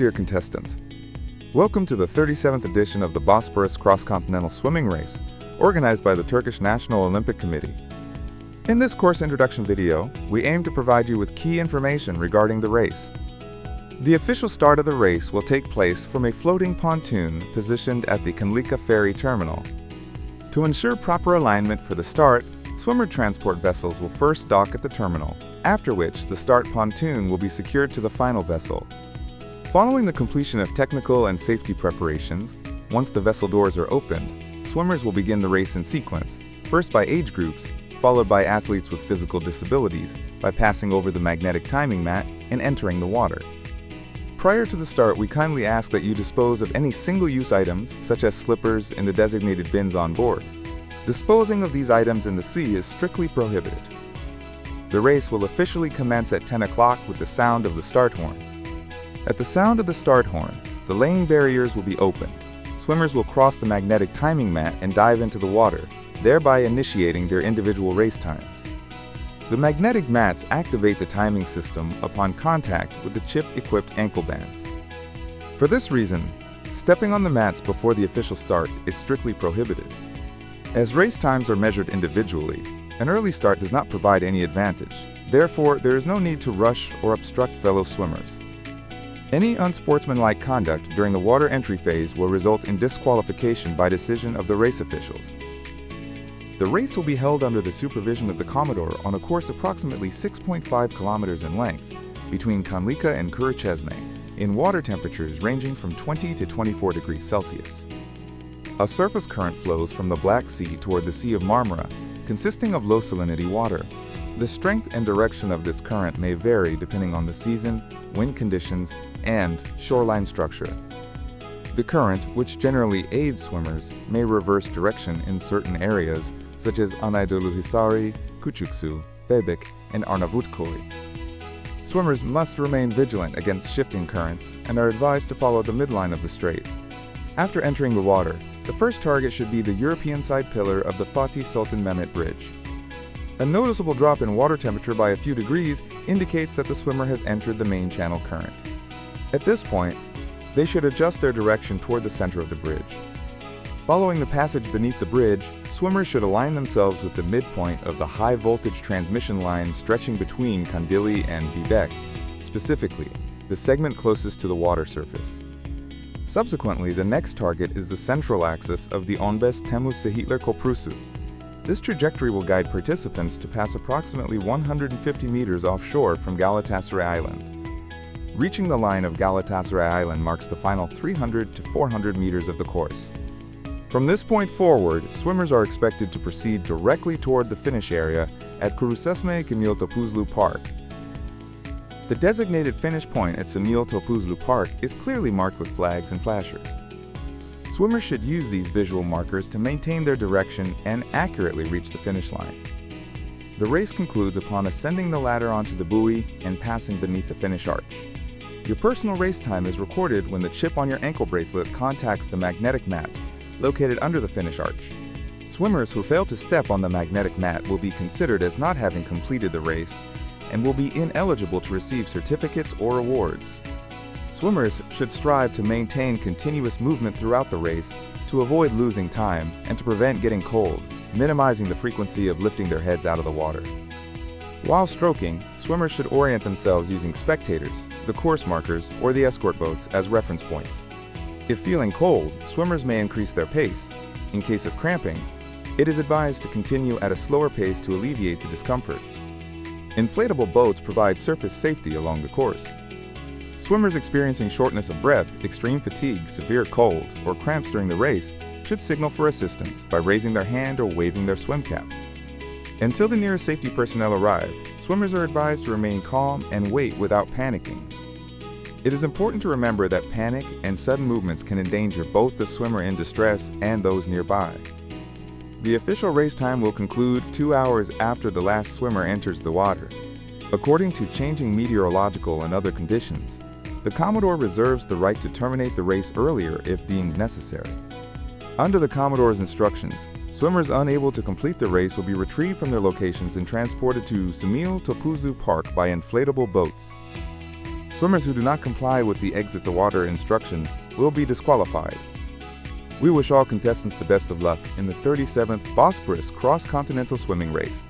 dear contestants. Welcome to the 37th edition of the Bosphorus Cross-Continental swimming race, organized by the Turkish National Olympic Committee. In this course introduction video, we aim to provide you with key information regarding the race. The official start of the race will take place from a floating pontoon positioned at the Komitesi ferry terminal. To ensure proper alignment for the start, swimmer transport vessels will first dock at the terminal, after which the start pontoon will be secured to the final vessel. Following the completion of technical and safety preparations, once the vessel doors are opened, swimmers will begin the race in sequence, first by age groups, followed by athletes with physical disabilities, by passing over the magnetic timing mat and entering the water. Prior to the start, we kindly ask that you dispose of any single-use items, such as slippers, in the designated bins on board. Disposing of these items in the sea is strictly prohibited. The race will officially commence at 10 o'clock with the sound of the start horn. At the sound of the start horn, the lane barriers will be opened. Swimmers will cross the magnetic timing mat and dive into the water, thereby initiating their individual race times. The magnetic mats activate the timing system upon contact with the chip-equipped ankle bands. For this reason, stepping on the mats before the official start is strictly prohibited. As race times are measured individually, an early start does not provide any advantage. Therefore, there is no need to rush or obstruct fellow swimmers. Any unsportsmanlike conduct during the water entry phase will result in disqualification by decision of the race officials. The race will be held under the supervision of the Commodore on a course approximately 6.5 kilometers in length between Komitesi and Kırıçeşme, in water temperatures ranging from 20 to 24 degrees Celsius. A surface current flows from the Black Sea toward the Sea of Marmara, consisting of low salinity water. The strength and direction of this current may vary depending on the season, wind conditions, and shoreline structure. The current, which generally aids swimmers, may reverse direction in certain areas, such as Anadoluhisari, Küçüksu, Bebek, and Arnavutköy. Swimmers must remain vigilant against shifting currents and are advised to follow the midline of the strait. After entering the water, the first target should be the European side pillar of the Fatih Sultan Mehmet Bridge. A noticeable drop in water temperature by a few degrees indicates that the swimmer has entered the main channel current. At this point, they should adjust their direction toward the center of the bridge. Following the passage beneath the bridge, swimmers should align themselves with the midpoint of the high-voltage transmission line stretching between Kandilli and Bebek, specifically, the segment closest to the water surface. Subsequently, the next target is the central axis of the 15 Temmuz Şehitler Köprüsü. This trajectory will guide participants to pass approximately 150 meters offshore from Galatasaray Island. Reaching the line of Galatasaray Island marks the final 300 to 400 meters of the course. From this point forward, swimmers are expected to proceed directly toward the finish area at Kırıçeşme Cemil Topuzlu Park. The designated finish point at Cemil Topuzlu Park is clearly marked with flags and flashers. Swimmers should use these visual markers to maintain their direction and accurately reach the finish line. The race concludes upon ascending the ladder onto the buoy and passing beneath the finish arch. Your personal race time is recorded when the chip on your ankle bracelet contacts the magnetic mat, located under the finish arch. Swimmers who fail to step on the magnetic mat will be considered as not having completed the race and will be ineligible to receive certificates or awards. Swimmers should strive to maintain continuous movement throughout the race to avoid losing time and to prevent getting cold, minimizing the frequency of lifting their heads out of the water. While stroking, swimmers should orient themselves using spectators, the course markers, or the escort boats as reference points. If feeling cold, swimmers may increase their pace. In case of cramping, it is advised to continue at a slower pace to alleviate the discomfort. Inflatable boats provide surface safety along the course. Swimmers experiencing shortness of breath, extreme fatigue, severe cold, or cramps during the race should signal for assistance by raising their hand or waving their swim cap. Until the nearest safety personnel arrive, swimmers are advised to remain calm and wait without panicking. It is important to remember that panic and sudden movements can endanger both the swimmer in distress and those nearby. The official race time will conclude 2 hours after the last swimmer enters the water. According to changing meteorological and other conditions, the Commodore reserves the right to terminate the race earlier if deemed necessary. Under the Commodore's instructions, swimmers unable to complete the race will be retrieved from their locations and transported to Cemil Topuzlu Park by inflatable boats. Swimmers who do not comply with the exit the water instruction will be disqualified. We wish all contestants the best of luck in the 37th Bosphorus Cross-Continental Swimming Race.